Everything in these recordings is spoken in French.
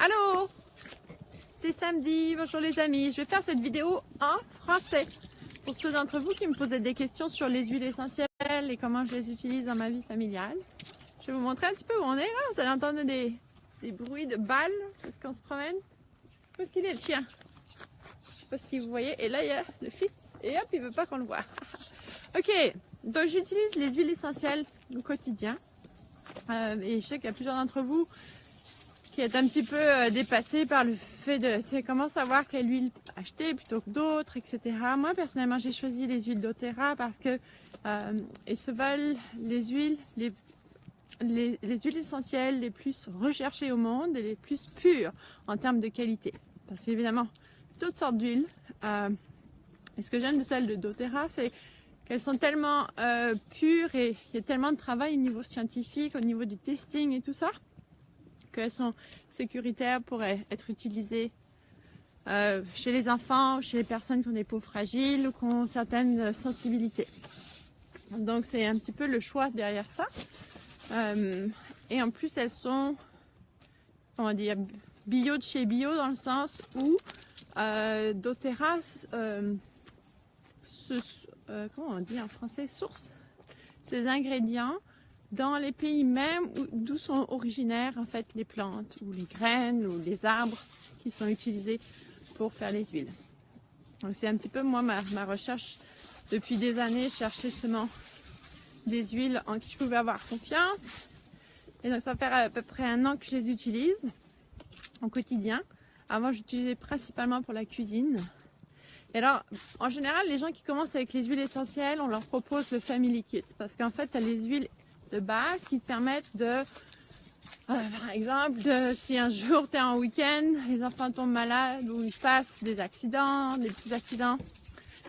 Allô, c'est samedi, bonjour les amis. Je vais faire cette vidéo en français. Pour ceux d'entre vous qui me posaient des questions sur les huiles essentielles et comment je les utilise dans ma vie familiale. Je vais vous montrer un petit peu où on est là. Vous allez entendre des bruits de balles parce qu'on se promène. Où est-ce qu'il est le chien? Je sais pas si vous voyez. Et là il y a le fils. Et hop, il veut pas qu'on le voit. Ok, donc j'utilise les huiles essentielles au quotidien. Et je sais qu'il y a plusieurs d'entre vous qui est un petit peu dépassé par le fait de comment savoir quelle huile acheter plutôt que d'autres, etc. Moi, personnellement, j'ai choisi les huiles doTERRA parce que elles se veulent les huiles essentielles les plus recherchées au monde et les plus pures en termes de qualité. Parce qu'évidemment, toutes sortes d'huiles. Et ce que j'aime de celles de doTERRA, c'est qu'elles sont tellement pures et il y a tellement de travail au niveau scientifique, au niveau du testing et tout ça, qu'elles sont sécuritaires pour être utilisées chez les enfants, chez les personnes qui ont des peaux fragiles ou qui ont certaines sensibilités. Donc c'est un petit peu le choix derrière ça. Et en plus elles sont, comment dire, bio de chez bio dans le sens où doTERRA, comment on dit en français, source ces ingrédients dans les pays même d'où sont originaires en fait les plantes ou les graines ou les arbres qui sont utilisés pour faire les huiles. Donc c'est un petit peu moi ma recherche depuis des années, chercher justement des huiles en qui je pouvais avoir confiance. Et donc ça fait à peu près 1 an que je les utilise au quotidien. Avant j'utilisais principalement pour la cuisine. Et alors, en général, les gens qui commencent avec les huiles essentielles, on leur propose le Family Kit. Parce qu'en fait, tu as les huiles de base qui te permettent de, par exemple, si un jour tu es en week-end, les enfants tombent malades ou ils passent des accidents, des petits accidents,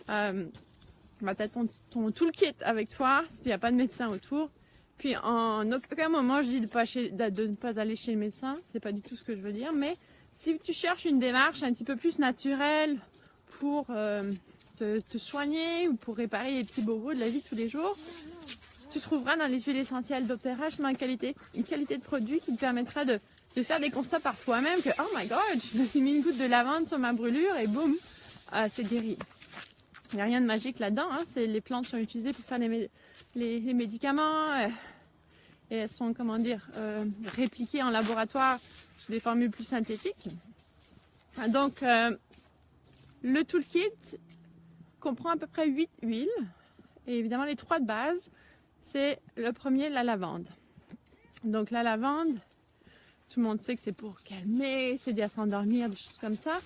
tu as ton toolkit avec toi, s'il n'y a pas de médecin autour. Puis en aucun moment je dis de ne pas aller chez le médecin, c'est pas du tout ce que je veux dire, mais si tu cherches une démarche un petit peu plus naturelle pour te soigner ou pour réparer les petits bobos de la vie de tous les jours, tu trouveras dans les huiles essentielles doTERRA une qualité de produit qui te permettra de faire des constats par toi-même que oh my god, je me suis mis une goutte de lavande sur ma brûlure et boum, c'est guéri. Il n'y a rien de magique là-dedans, hein. Les plantes sont utilisées pour faire les médicaments et elles sont, comment dire, répliquées en laboratoire sous des formules plus synthétiques. Donc le toolkit comprend à peu près 8 huiles et évidemment les 3 de base. C'est le premier, la lavande. Donc la lavande, tout le monde sait que c'est pour calmer, c'est à s'endormir, des choses comme ça.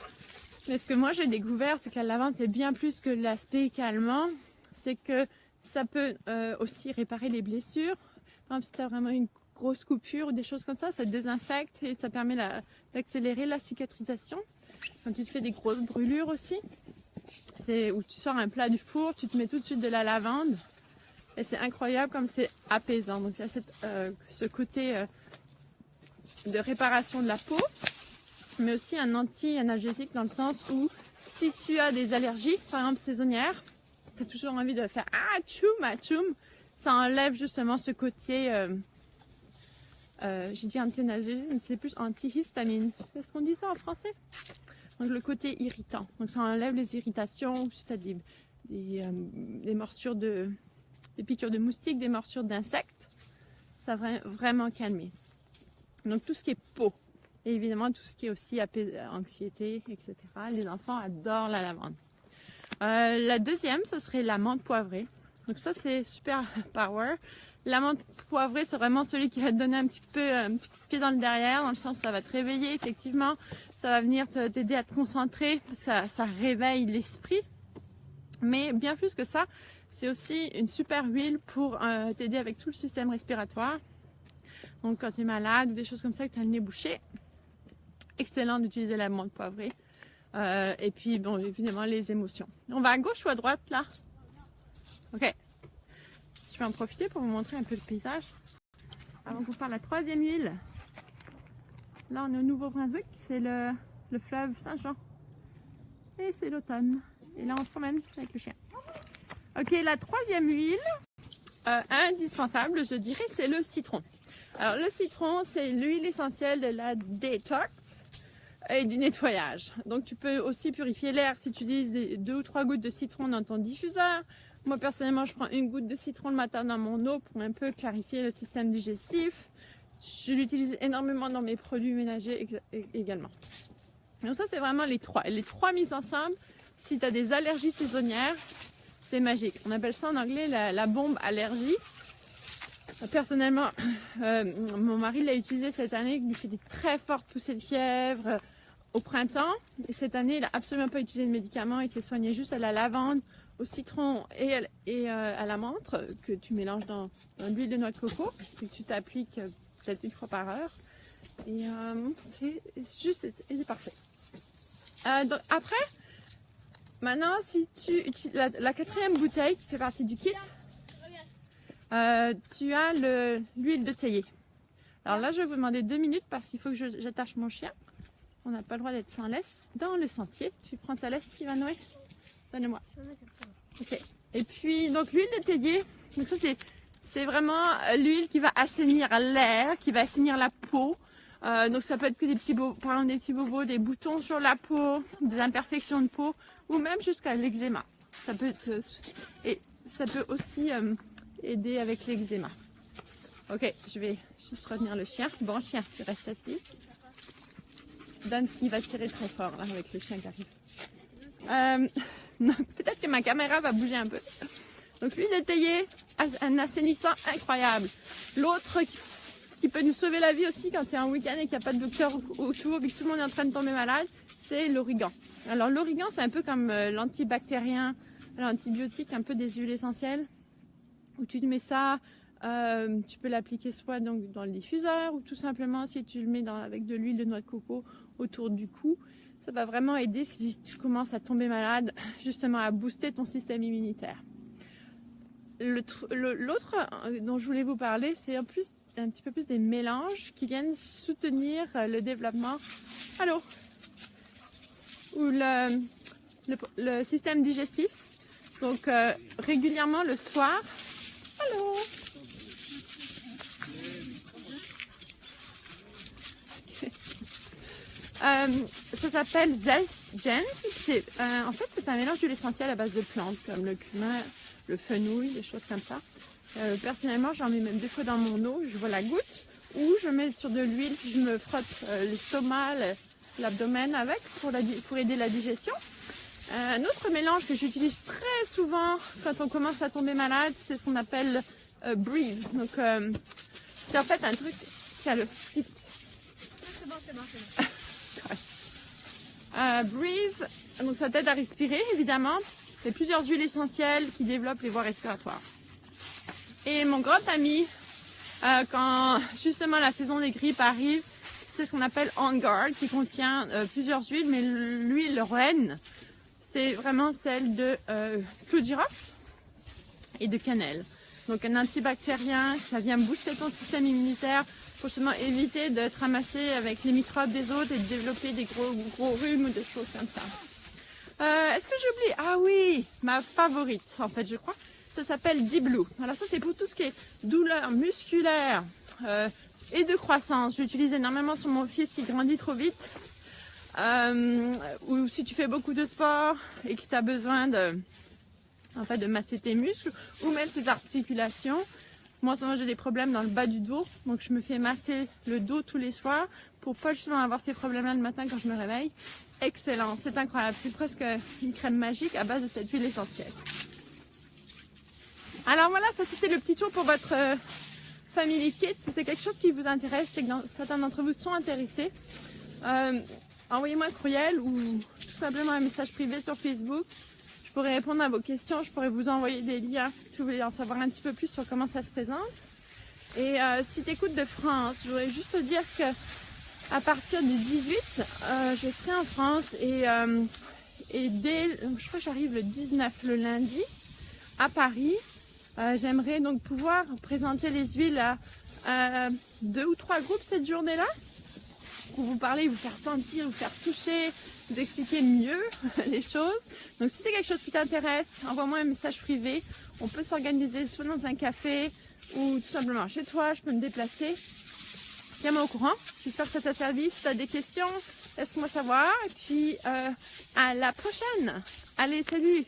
Mais ce que moi j'ai découvert, c'est que la lavande c'est bien plus que l'aspect calmant. C'est que ça peut aussi réparer les blessures. Par exemple, si tu as vraiment une grosse coupure ou des choses comme ça désinfecte et ça permet d'accélérer la cicatrisation. Quand tu te fais des grosses brûlures aussi, c'est où tu sors un plat du four, tu te mets tout de suite de la lavande. Et c'est incroyable comme c'est apaisant. Donc il y a ce côté de réparation de la peau, mais aussi un anti-analgésique dans le sens où si tu as des allergies, par exemple saisonnières, tu as toujours envie de faire atchoum, atchoum, ça enlève justement ce côté, j'ai dit anti-analgésique, mais c'est plus antihistamine. Est-ce qu'on dit ça en français? Donc le côté irritant. Donc ça enlève les irritations, si tu as des morsures des piqûres de moustiques, des morsures d'insectes, ça va vraiment calmer. Donc tout ce qui est peau, et évidemment tout ce qui est aussi anxiété, etc. Les enfants adorent la lavande. La deuxième, ce serait la menthe poivrée. Donc ça c'est super power. La menthe poivrée, c'est vraiment celui qui va te donner un petit coup de pied dans le derrière, dans le sens où ça va te réveiller effectivement, ça va venir t'aider à te concentrer, ça réveille l'esprit. Mais bien plus que ça, c'est aussi une super huile pour t'aider avec tout le système respiratoire. Donc quand tu es malade ou des choses comme ça, que tu as le nez bouché, excellent d'utiliser la menthe poivrée. Et puis bon, évidemment les émotions. On va à gauche ou à droite là? Ok. Je vais en profiter pour vous montrer un peu le paysage. Avant qu'on parle de la 3e huile. Là on est au Nouveau-Brunswick, c'est le fleuve Saint-Jean. Et c'est l'automne. Et là on se promène avec le chien. Ok, la 3e huile indispensable, je dirais, c'est le citron. Alors le citron, c'est l'huile essentielle de la détox et du nettoyage. Donc tu peux aussi purifier l'air si tu utilises 2 ou 3 gouttes de citron dans ton diffuseur. Moi personnellement, je prends 1 goutte de citron le matin dans mon eau pour un peu clarifier le système digestif. Je l'utilise énormément dans mes produits ménagers également. Donc ça, c'est vraiment les trois. Les trois mises ensemble, si tu as des allergies saisonnières, c'est magique. On appelle ça en anglais la bombe allergie. Personnellement, mon mari l'a utilisé cette année, il lui fait des très fortes poussées de fièvre au printemps. Et cette année, il n'a absolument pas utilisé de médicaments, il s'est soigné juste à la lavande, au citron et à la menthe que tu mélanges dans l'huile de noix de coco et que tu t'appliques peut-être 1 fois par heure. Et c'est parfait. Donc après, maintenant, si tu utilises la 4e bouteille qui fait partie du kit, tu as l'huile de théier. Alors là, je vais vous demander 2 minutes parce qu'il faut que j'attache mon chien. On n'a pas le droit d'être sans laisse dans le sentier. Tu prends ta laisse, Ivanoé? Donne-moi. Ok. Et puis, donc l'huile de théier, donc ça c'est vraiment l'huile qui va assainir l'air, qui va assainir la peau. Donc ça peut être que des petits bobos, des boutons sur la peau, des imperfections de peau, ou même jusqu'à l'eczéma. Ça peut aussi aider avec l'eczéma. Ok, je vais juste retenir le chien. Bon chien, tu restes assis. Dan, il va tirer très fort là avec le chien qui arrive. Peut-être que ma caméra va bouger un peu. Donc l'huile de théier, un assainissant incroyable. L'autre qui peut nous sauver la vie aussi quand tu es en week-end et qu'il n'y a pas de docteur autour et que tout le monde est en train de tomber malade, c'est l'origan. Alors l'origan, c'est un peu comme l'antibactérien, l'antibiotique, un peu des huiles essentielles. Où tu te mets ça, tu peux l'appliquer soit donc dans le diffuseur ou tout simplement si tu le mets avec de l'huile de noix de coco autour du cou. Ça va vraiment aider si tu commences à tomber malade, justement à booster ton système immunitaire. L'autre dont je voulais vous parler, c'est un petit peu plus des mélanges qui viennent soutenir le développement ou le système digestif. Donc régulièrement le soir. Allô. Ça s'appelle Zest Gens. En fait, c'est un mélange d'huile essentielle à base de plantes comme le cumin, le fenouil, des choses comme ça. Personnellement, j'en mets même 2 fois dans mon eau. Je vois la goutte ou je mets sur de l'huile puis je me frotte l'estomac, l'abdomen avec pour aider la digestion. Un autre mélange que j'utilise très souvent quand on commence à tomber malade, c'est ce qu'on appelle Breathe. Donc, c'est en fait un truc qui a le fit. C'est bon. Breathe, donc ça t'aide à respirer évidemment. C'est plusieurs huiles essentielles qui développent les voies respiratoires. Et mon grand ami, quand justement la saison des grippes arrive, c'est ce qu'on appelle On Guard qui contient plusieurs huiles, mais l'huile reine, c'est vraiment celle de clou de girofle et de cannelle. Donc un antibactérien, ça vient booster ton système immunitaire pour justement éviter de te ramasser avec les microbes des autres et de développer des gros rhumes ou des choses comme ça. Est-ce que j'oublie? Ah oui, ma favorite en fait je crois, ça s'appelle Deep Blue. Alors ça c'est pour tout ce qui est douleur musculaire et de croissance. J'utilise énormément sur mon fils qui grandit trop vite. Ou si tu fais beaucoup de sport et que tu as besoin de masser tes muscles ou même tes articulations. Moi, en ce moment, j'ai des problèmes dans le bas du dos, donc je me fais masser le dos tous les soirs pour pas justement avoir ces problèmes-là le matin quand je me réveille. Excellent, c'est incroyable, c'est presque une crème magique à base de cette huile essentielle. Alors voilà, ça c'était le petit tour pour votre Family Kit. Si c'est quelque chose qui vous intéresse, je sais que certains d'entre vous sont intéressés. Envoyez-moi un courriel ou tout simplement un message privé sur Facebook. Je pourrais répondre à vos questions, je pourrais vous envoyer des liens si vous voulez en savoir un petit peu plus sur comment ça se présente. Et si tu écoutes de France, je voudrais juste te dire que à partir du 18, je serai en France et je crois que j'arrive le 19, le lundi, à Paris. J'aimerais donc pouvoir présenter les huiles à 2 ou 3 groupes cette journée-là. Pour vous parler, vous faire sentir, vous faire toucher, vous expliquer mieux les choses. Donc si c'est quelque chose qui t'intéresse, envoie-moi un message privé. On peut s'organiser soit dans un café ou tout simplement chez toi, je peux me déplacer. tiens-moi au courant. J'espère que ça t'a servi. Si tu as des questions, laisse-moi savoir. Et puis, à la prochaine. Allez, salut!